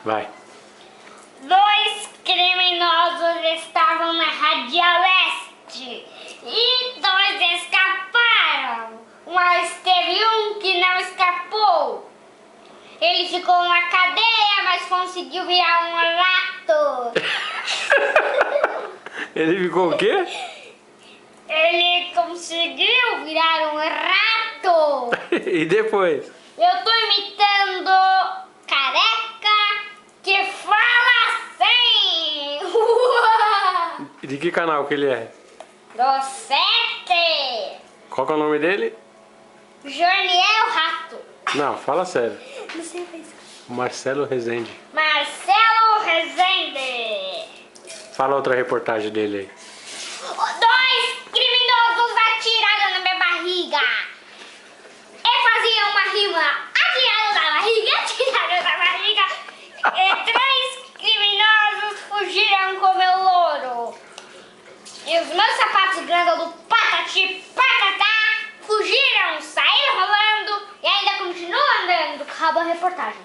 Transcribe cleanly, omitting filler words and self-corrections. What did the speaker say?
Vai. Dois criminosos estavam na Radial Leste e dois escaparam, mas teve um que não escapou. Ele ficou na cadeia, mas conseguiu virar um rato. Ele ficou o quê? Ele conseguiu virar um rato. E depois? Eu tô imitando Careca que fala assim. De que canal que ele é? Do 7. Qual que é o nome dele? Jorniel Rato. Não, fala sério. Não sei o que é isso. Marcelo Rezende. Marcelo Rezende. Fala outra reportagem dele aí. Dois criminosos atiraram na minha barriga. Eu fazia uma rima. Atiraram na barriga, atiraram na barriga. E três criminosos fugiram com meu louro. E os meus sapatos grandes do Patati Patatá fugiram, saíram rolando e ainda continuam andando. Acaba a reportagem.